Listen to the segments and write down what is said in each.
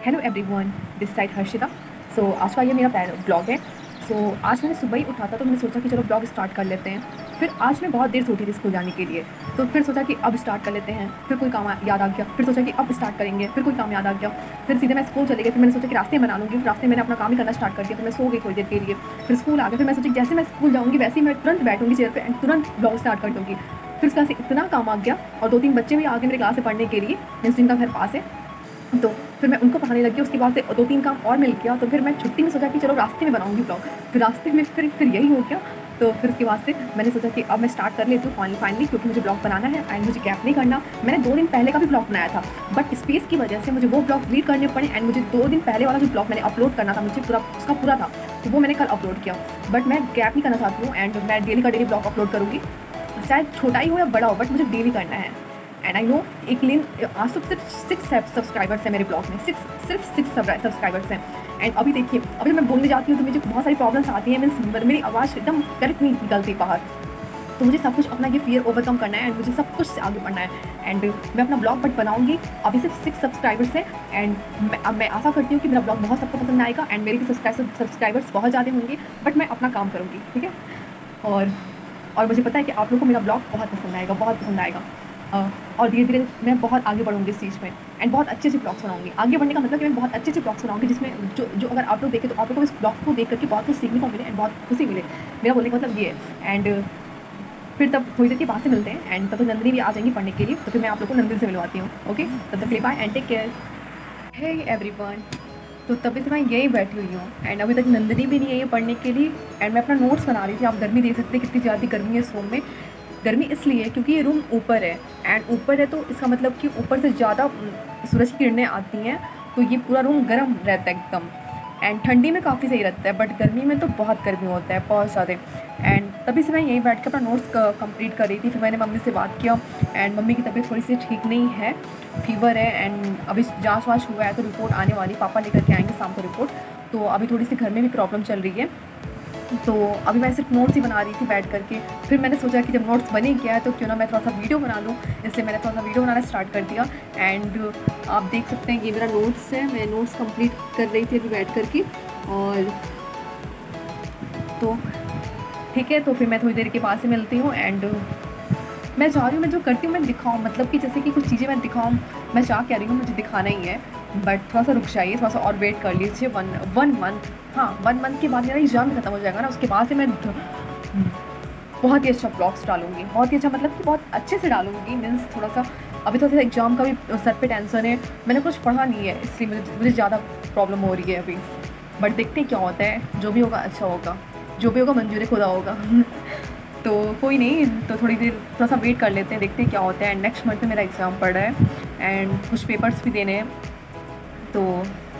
Hello everyone, this side Harshita. आज का ये मेरा ब्लॉग है। आज मैंने सुबह ही उठा था तो मैंने सोचा कि चलो ब्लॉग स्टार्ट कर लेते हैं। फिर आज मैं बहुत देर से उठी थी स्कूल जाने के लिए, तो फिर सोचा कि अब स्टार्ट कर लेते हैं। फिर कोई काम याद आ गया, फिर सोचा कि अब स्टार्ट करेंगे। फिर कोई काम याद आ गया, फिर सीधे मैं स्कूल चले गई। फिर मैंने सोचा कि रास्ते में बना लूँगी। रास्ते में मैंने अपना काम ही करना स्टार्ट कर दिया। फिर मैं सो गई थोड़ी देर के लिए। फिर स्कूल आ गया। फिर मैं सोची जैसे मैं स्कूल जाऊँगी वैसे ही मैं तुरंत बैठूँगी चेयर पर एंड तुरंत ब्लॉग स्टार्ट कर दूँगी। फिर उसके बाद से इतना काम आ गया और 2-3 बच्चे भी आ गए मेरे क्लास से पढ़ने के लिए, मीन्स जिनका घर पास है। तो फिर मैं उनको पढ़ाने लगी। उसके बाद से 2-3 काम और मिल गया, तो फिर मैं छुट्टी में सोचा कि चलो रास्ते में बनाऊंगी ब्लॉग। फिर रास्ते में फिर यही हो गया। तो फिर उसके बाद से मैंने सोचा कि अब मैं स्टार्ट कर लेती हूँ फाइनली, क्योंकि मुझे ब्लॉग बनाना है एंड मुझे गैप नहीं करना। मैंने 2 दिन पहले का भी ब्लॉग बनाया था, बट स्पेस की वजह से मुझे वो ब्लॉग डिलीट करने पड़े एंड मुझे 2 दिन पहले वाला जो ब्लॉग मैंने अपलोड करना था मुझे पूरा था, तो वो मैंने कल अपलोड किया। बट मैं गैप नहीं करना चाहती हूँ एंड मैं डेली का डेली ब्लॉग अपलोड करूँगी, चाहे छोटा ही हो या बड़ा हो, बट मुझे डेली करना है। एंड आई नो एक लिन आज तो सिर्फ 6 सब्सक्राइबर्स हैं मेरे ब्लॉग में, सिर्फ 6 सब्सक्राइबर्स हैं। एंड अभी देखिए, अभी मैं बोलने जाती हूँ तो मुझे बहुत सारी प्रॉब्लम्स आती हैं, मीन्स मेरी आवाज़ एकदम करेक्ट नहीं निकलती बाहर। तो मुझे सब कुछ अपना ये फियर ओवरकम करना है एंड मुझे सब कुछ से आगे बढ़ना है। एंड मैं अपना ब्लॉग बट बनाऊंगी। अभी सिर्फ 6 सब्सक्राइबर्स हैं एंड मैं आशा करती हूँ कि मेरा ब्लॉग बहुत सबको पसंद आएगा एंड मेरे भी सब्सक्राइबर्स बहुत ज़्यादा होंगे, बट मैं अपना काम करूँगी, ठीक है। और मुझे पता है कि आप लोगों को मेरा ब्लॉग बहुत पसंद आएगा, बहुत पसंद आएगा। और धीरे धीरे मैं बहुत आगे बढ़ूँगी इस चीज़ में एंड बहुत अच्छे से ब्लॉग्स बनाऊँगी। आगे बढ़ने का मतलब कि मैं बहुत अच्छे से ब्लॉग्स बनाऊँगी, जिसमें जो अगर आप लोग देखें तो आप लोगों को इस ब्लॉग को देख करके बहुत कुछ सीखने को मिले एंड बहुत खुशी मिले। मेरा बोलने का मतलब ये है। एंड फिर तब थोड़ी देर के बाद से मिलते हैं एंड तब तक नंदिनी भी आ जाएंगी पढ़ने के लिए, तो फिर मैं आप लोग को नंदिनी से मिलवाती हूँ। ओके, तब तक के लिए bye and take care. Hey everyone, तो तभी से मैं यहीं बैठी हुई हूँ एंड अभी तक नंदिनी भी नहीं आई है पढ़ने के लिए एंड मैं अपना नोट्स बना रही थी। आप गर्मी देख सकते हैं कितनी ज़्यादा गर्मी है इस रूम में। गर्मी इसलिए है क्योंकि ये रूम ऊपर है एंड ऊपर है तो इसका मतलब कि ऊपर से ज़्यादा सूरज की किरणें आती हैं, तो ये पूरा रूम गर्म रहता है एकदम। एंड ठंडी में काफ़ी सही रहता है, बट गर्मी में तो बहुत गर्मी होता है, बहुत ज़्यादा। एंड तभी से मैं यहीं बैठ के अपना नोट्स कंप्लीट कर रही थी। फिर मैंने मम्मी से बात किया एंड मम्मी की तबीयत थोड़ी सी ठीक नहीं है, फीवर है एंड अभी जाँच वाँच हुआ है तो रिपोर्ट आने वाली, पापा लेकर के आएंगे शाम को रिपोर्ट। तो अभी थोड़ी सी घर में भी प्रॉब्लम चल रही है, तो अभी मैं सिर्फ नोट्स ही बना रही थी बैठ करके। फिर मैंने सोचा कि जब नोट्स बने गया है तो क्यों ना मैं थोड़ा सा वीडियो बना लूँ, इसलिए मैंने थोड़ा सा वीडियो बनाना स्टार्ट कर दिया। एंड आप देख सकते हैं ये मेरा नोट्स है, मैं नोट्स कंप्लीट कर रही थी अभी बैठ करके। और तो ठीक है, तो फिर मैं थोड़ी देर के बाद से मिलती हूँ एंड मैं चाह रही हूँ मैं जो करती हूँ मैं दिखाऊँ, मतलब कि जैसे कि कुछ चीज़ें मैं दिखाऊँ। मैं चाह कह रही हूँ मुझे दिखाना ही है, बट थोड़ा सा रुक जाइए, थोड़ा सा और वेट कर लीजिए। वन मंथ, हाँ 1 मंथ के बाद मेरा एग्ज़ाम खत्म हो जाएगा ना, उसके बाद से मैं बहुत ही अच्छा ब्लॉग्स डालूँगी, बहुत ही अच्छा, मतलब कि बहुत अच्छे से डालूँगी। मीन्स थोड़ा सा अभी थोड़ा सा एग्ज़ाम का भी सर पे टेंशन है, मैंने कुछ पढ़ा नहीं है इसलिए मुझे ज़्यादा प्रॉब्लम हो रही है अभी। बट देखते हैं क्या होता है, जो भी होगा अच्छा होगा, जो भी होगा मंजूर खुदा होगा। तो कोई नहीं, तो थोड़ी देर थोड़ा सा वेट कर लेते हैं, देखते हैं क्या होता है। नेक्स्ट मंथ में मेरा एग्ज़ाम पड़ रहा है एंड कुछ पेपर्स भी देने हैं, तो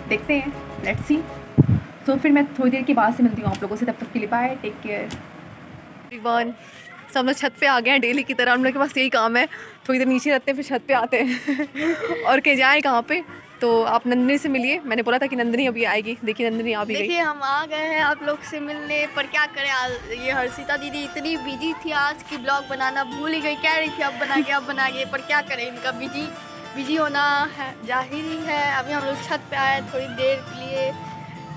देखते हैं, लेट्स सी। तो फिर मैं थोड़ी देर के बाद से मिलती हूँ आप लोगों से, तब तक के लिए बाय, टेक केयर एवरीवन। सब लोग छत पे आ गए हैं, डेली की तरह हम लोग के पास यही काम है, थोड़ी देर नीचे रहते हैं फिर छत पे आते हैं। और कहीं जाए कहाँ पे, तो आप नंदिनी से मिलिए। मैंने बोला था कि नंदिनी अभी आएगी, देखिए नंदिनी आ भी गई। देखिए हम आ गए हैं आप लोग से मिलने, पर क्या करें आज ये हर्षिता दीदी इतनी बिजी थी आज की ब्लॉग बनाना भूल ही गई, कह रही थी अब बनाएंगे, पर क्या करें इनका बिजी होना है जाहिर ही है। अभी हम लोग छत पे आए थोड़ी देर के लिए,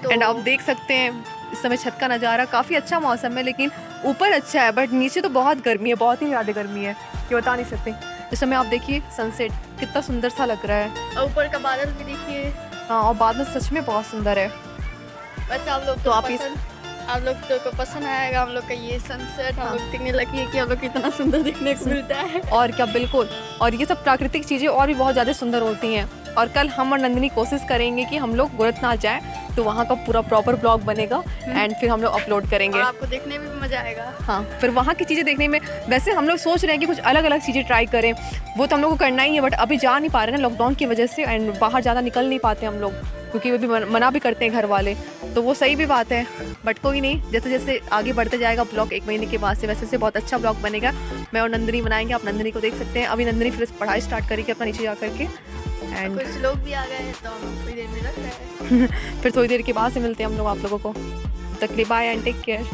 तो एंड आप देख सकते हैं इस समय छत का नज़ारा, काफ़ी अच्छा मौसम है, लेकिन ऊपर अच्छा है बट नीचे तो बहुत गर्मी है, बहुत ही ज़्यादा गर्मी है कि बता नहीं सकते। इस समय आप देखिए सनसेट कितना सुंदर सा लग रहा है, और ऊपर का बादल भी देखिए। हाँ और बादल सच में बहुत सुंदर है। वैसे आप लोग तो आप लोग तो को पसंद आएगा हम लोग का ये सनसेट। हम लोग देखने लगी है कि हम लोग कितना सुंदर दिखने को मिलता है, और क्या, बिल्कुल। और ये सब प्राकृतिक चीज़ें और भी बहुत ज़्यादा सुंदर होती हैं। और कल हम और नंदिनी कोशिश करेंगे कि हम लोग गोरखनाथ जाएं, तो वहाँ का पूरा प्रॉपर ब्लॉग बनेगा एंड फिर हम लोग अपलोड करेंगे। और आपको देखने में भी मज़ा आएगा। हाँ, फिर वहाँ की चीज़ें देखने में, वैसे हम लोग सोच रहे हैं कि कुछ अलग अलग चीज़ें ट्राई करें, वो तो हम लोग को करना ही है, बट अभी जा नहीं पा रहे ना लॉकडाउन की वजह से, एंड बाहर ज़्यादा निकल नहीं पाते हम लोग, क्योंकि वो भी मना भी करते हैं घर वाले, तो वो सही भी बात है। बट कोई नहीं, जैसे जैसे आगे बढ़ते जाएगा ब्लॉग 1 महीने के बाद से वैसे बहुत अच्छा ब्लॉग बनेगा। मैं और नंदिनी बनाएंगे, आप नंदिनी को देख सकते हैं। अभी नंदिनी फिर पढ़ाई स्टार्ट करेगी अपना नीचे जा करके, एंड कुछ लोग भी आ गए हैं तो हम थोड़ी देर में रख रहे हैं। फिर थोड़ी देर के बाद से मिलते हैं हम लोग आप लोगों को। तक के लिए bye and take care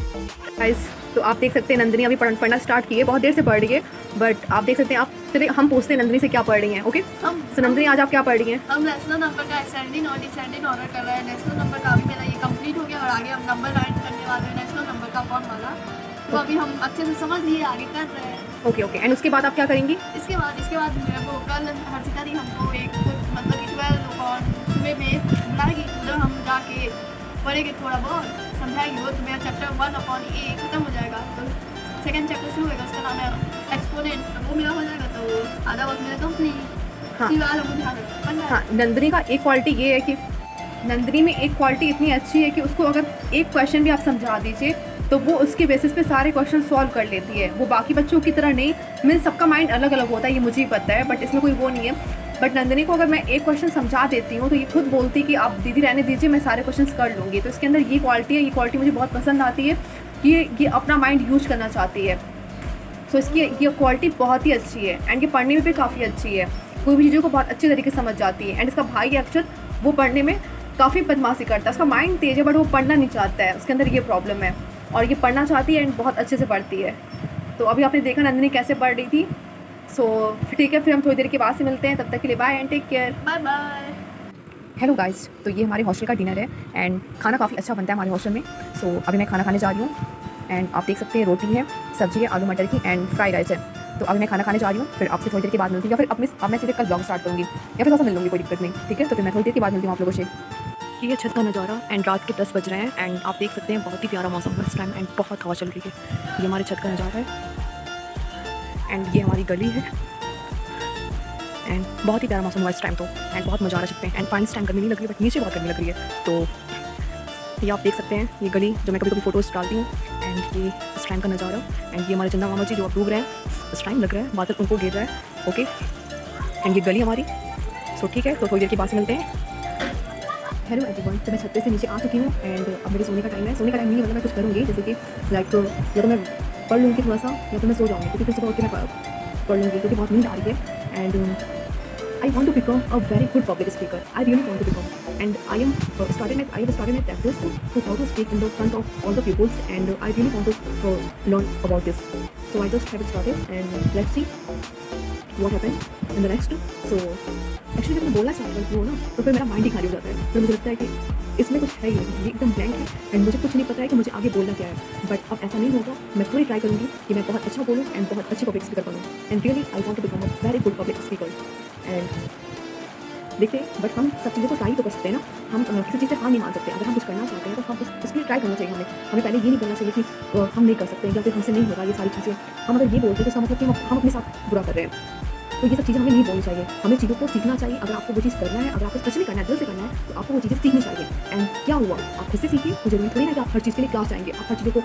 guys. तो आप देख सकते हैं नंदिनी अभी पढ़ना स्टार्ट की है, बहुत देर से पढ़ रही है, बट आप देख सकते हैं आप चलिए हम पूछते हैं नंदिनी से क्या पढ़ रही हैं। ओके सो नंदिनी आज आप क्या पढ़ रही हैं? हम नेशनल नंबर का असेंडिंग और डिसेंडिंग ऑर्डर कर रहे हैं। नेशनल नंबर का अभी मेरा ये कंप्लीट हो गया और आगे हम नंबर राइट करने वाले हैं नेशनल नंबर का फॉर्म वाला। तो अभी हम अच्छे से समझ लिए, आगे कर रहे हैं। ओके ओके एंड उसके बाद आप क्या करेंगी? इसके बाद मेरे को कल हर्षिता दी हमको एक मतलब 12 और सुबह में बुलाएगी, उधर हम जाके पढ़ेंगे, थोड़ा बहुत समझाएगी। वो तो मेरा चैप्टर 1/A खत्म हो जाएगा, तो सेकंड चैप्टर शुरू होगा, उसका नाम है एक्सपोनेंट। वो मेरा हो जाएगा तो आधा वक्त मेरा कंप्लीट। हाँ। हाँ, नंदिनी का एक क्वालिटी ये है कि नंदिनी में एक क्वालिटी इतनी अच्छी है कि उसको अगर एक क्वेश्चन भी आप समझा दीजिए तो वो उसके बेसिस पे सारे क्वेश्चन सॉल्व कर लेती है। वो बाकी बच्चों की तरह नहीं, मीन्स सबका माइंड अलग अलग होता है, ये मुझे ही पता है, बट इसमें कोई वो नहीं है। बट नंदिनी को अगर मैं एक क्वेश्चन समझा देती हूँ तो ये खुद बोलती कि आप दीदी रहने दीजिए, मैं सारे क्वेश्चन कर लूँगी। तो इसके अंदर ये क्वालिटी है, ये क्वालिटी मुझे बहुत पसंद आती है कि ये अपना माइंड यूज करना चाहती है। सो इसकी ये क्वालिटी बहुत ही अच्छी है एंड ये पढ़ने में भी काफ़ी अच्छी है, कोई भी चीज़ों को बहुत अच्छे तरीके से समझ जाती है। एंड इसका भाई अक्षर वो पढ़ने में काफ़ी बदमाशी करता है, उसका माइंड तेज है बट वो पढ़ना नहीं चाहता है, उसके अंदर ये प्रॉब्लम है। और ये पढ़ना चाहती है एंड बहुत अच्छे से पढ़ती है। तो अभी आपने देखा नंदिनी कैसे पढ़ रही थी। सो ठीक है, फिर हम थोड़ी देर के बाद से मिलते हैं, तब तक के लिए bye and take care. Bye bye. Hello guys, तो ये हमारे हॉस्टल का डिनर है एंड खाना काफ़ी अच्छा बनता है हमारे हॉस्टल में। सो अभी मैं खाना खाने जा रही हूँ एंड आप देख सकते हैं रोटी है, सब्जी है आलू मटर की एंड फ्राइड राइस है। तो अभी मैं खाना खाने जा रही हूँ, फिर आपसे थोड़ी देर के बाद मिलती हूँ, या फिर अब मैं सीधे कल ब्लॉग स्टार्ट करूँगी, या फिर ऐसा मिल लूँगी, कोई दिक्कत नहीं। ठीक है, तो फिर मैं थोड़ी देर के बाद मिलती हूँ आप लोगों से। ये छत का नज़ारा एंड रात के 10 बज रहे हैं एंड आप देख सकते हैं बहुत ही प्यारा मौसम है इस टाइम एंड बहुत हवा चल रही है। ये हमारे छत का नज़ारा है एंड ये हमारी गली है एंड बहुत ही प्यारा मौसम हुआ इस टाइम तो एंड बहुत मज़ा आ सकते हैं। एंड फाइन इस टाइम गर्मी नहीं लग रही बट नीचे बहुत गर्मी लग रही है। तो ये आप देख सकते हैं ये गली जो मैं कभी कभी फ़ोटोज़ डालती हूँ एंड ये इस टाइम का नज़ारा एंड ये हमारे चंदा मामा जी जो अब डूब रहे हैं इस टाइम, लग रहा है बादल उनको गिर रहा है। ओके एंड ये गली हमारी। सो ठीक है, तो थोड़ी देर के बाद से मिलते हैं। हेलो एवरीवन, तो मैं छत पे से नीचे आ चुकी हूँ एंड अब मेरे सोने का टाइम है। सोने का टाइम नहीं मतलब मैं कुछ करूँगी, जैसे कि लाइक या तो मैं पढ़ लूँगी थोड़ा सा या तो मैं सो जाऊँगी, क्योंकि फिर सुबह उठ के मैं पढ़ लूँगी क्योंकि बहुत नींद आ रही है। And I want to become a very good public speaker. I really want to become, and I have started my practice to how to speak in the front of all the pupils, and I really want to learn about this. So I just have started, and let's see what happens in the next. So actually जब मैं बोलना start करती हूँ ना तो फिर मेरा mind ही खाली हो जाता है, फिर मुझे लगता है कि इसमें कुछ है ही नहीं, ये एकदम ब्लैंक है एंड मुझे कुछ नहीं पता है कि मुझे आगे बोलना क्या है। बट अब ऐसा नहीं होगा, मैं पूरी ट्राई करूँगी कि मैं बहुत अच्छा बोलूँ एंड बहुत अच्छी पब्लिक स्पीकर बनूँ। And really I want to become a very good public speaker. And देखते हैं, बट हम सब चीज़ों को ट्राई तो कर सकते हैं ना, हम किसी चीज़ से हार नहीं मान सकते। अगर हम कुछ करना चाहते हैं तो हम उसके लिए ट्राई करना चाहिए। हमें पहले ये नहीं बोलना चाहिए कि हम नहीं कर सकते या फिर हमसे नहीं होगा ये सारी चीज़ें। हम अगर ये बोलते हैं तो इसका मतलब कि हम अपने साथ बुरा कर रहे हैं। तो ये सब चीज़ें हमें नहीं बोलनी चाहिए, हमें चीज़ों को सीखना चाहिए। अगर आपको वो चीज़ करना है, अगर आपको सच में करना है, दिल से करना है, तो आपको वो चीज़ें सीखनी चाहिए। एंड क्या हुआ, आप खुद से सीखिए, तो जरूरी थोड़ी ना कि आप हर चीज़ के लिए क्लास जाएंगे, आप हर चीज़ों को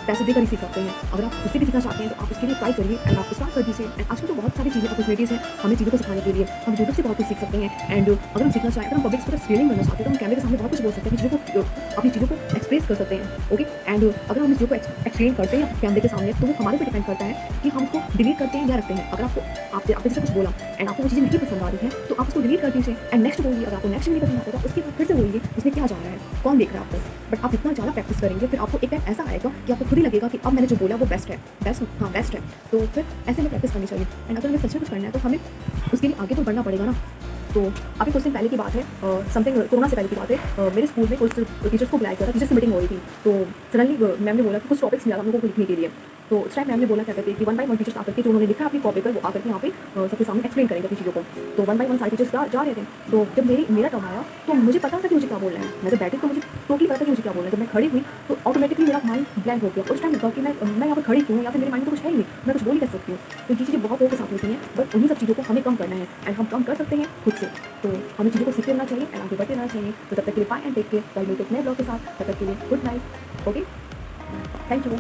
पैसे देकर ही सीख सकते हैं। अगर आप खुद से भी सीखना चाहते हैं तो आप उसके लिए ट्राई करिए एंड आप स्टार्ट कर दीजिए। एंड आजकल तो बहुत सारी चीज़ें अपॉर्चुनिटीज़ हैं हमें चीज़ों को सिखाने के लिए, हम यूट्यूब से बहुत कुछ सीख सकते हैं। एंड अगर हम सीखना चाहें, अगर हम पब्लिक स्पीकर स्केलिंग करना चाहते हैं तो हम कैमरे के सामने बहुत कुछ बोल सकते हैं, चीज़ों को अपनी चीज़ों को एक्सप्रेस कर सकते हैं। ओके, एंड अगर हम इस चीज़ों को एक्सप्लेन करते हैं कैमरे के सामने तो वो हमारे पर डिपेंड करता है कि हम उसको डिलीट करते हैं या रखते हैं। अगर आपने जैसे कुछ बोला एंड आपको वो चीज़ें नहीं पसंद आ रही है तो आप उसको डिलीट कर दीजिए एंड नेक्स्ट बोलिए। अगर आपको नेक्स्ट नहीं पसंद आता तो उसके बाद फिर से बोलिए उसमें क्या जा रहा है, कौन देख रहा है आपको। बट आप जितना ज़्यादा प्रैक्टिस करेंगे फिर आपको एक टाइम ऐसा आएगा कि आपको खुद ही लगेगा कि अब मैंने जो बोला वो बेस्ट है, बेस्ट है। तो फिर ऐसे में प्रैक्टिस करनी चाहिए। एंड अगर हमें सच में कुछ करना है तो हमें उसके लिए आगे तो बढ़ना पड़ेगा ना। तो अभी कुछ दिन पहले की बात है, समथिंग कोरोना से पहले की बात है, मेरे स्कूल में कुछ टीचर्स को बुलाया गया था, टीचर्स की मीटिंग हो रही थी। तो सडनली मैम ने बोला कि कुछ टॉपिक्स मिला हम लोगों को लिखने के लिए। तो उस टाइम मैम ने बोला क्या कहते हैं कि 1 बाय 1 टीचर्स आकर के जो उन्होंने लिखा अपनी कॉपी पर वो आकर के यहाँ पे सबके सामने एक्सप्लेन करेंगे अपनी चीज़ों को। तो 1 बाय 1 सारे टीचर्स जा रहे थे। तो जब मेरा टर्न आया तो मुझे पता था कि मुझे क्या बोलना है। मैं जब बैठी तो मुझे टोटली पता था कि मुझे क्या बोलना है। जब मैं खड़ी हुई तो ऑटोमेटिकली मेरा माइंड ब्लैंक हो गया। उस टाइम लगा कि मैं यहाँ पर खड़ी क्यों हूँ या फिर मेरे माइंड में कुछ है ही नहीं, मैं कुछ बोल ही कर सकती हूँ। तो ये चीज़ें बहुत लोगों के साथ होती हैं, बट उन्हीं सब चीज़ों को हमें कम करना है एंड हम कम कर सकते हैं खुद से। तो हमें चीज़ों को सीखते रहना चाहिए एंड आगे बढ़ते रहना चाहिए। तो तब तक के लिए बाय एंड टेक केयर। कल मिलते हैं नए ब्लॉग के साथ, तब तक के लिए good night. Okay, thank you.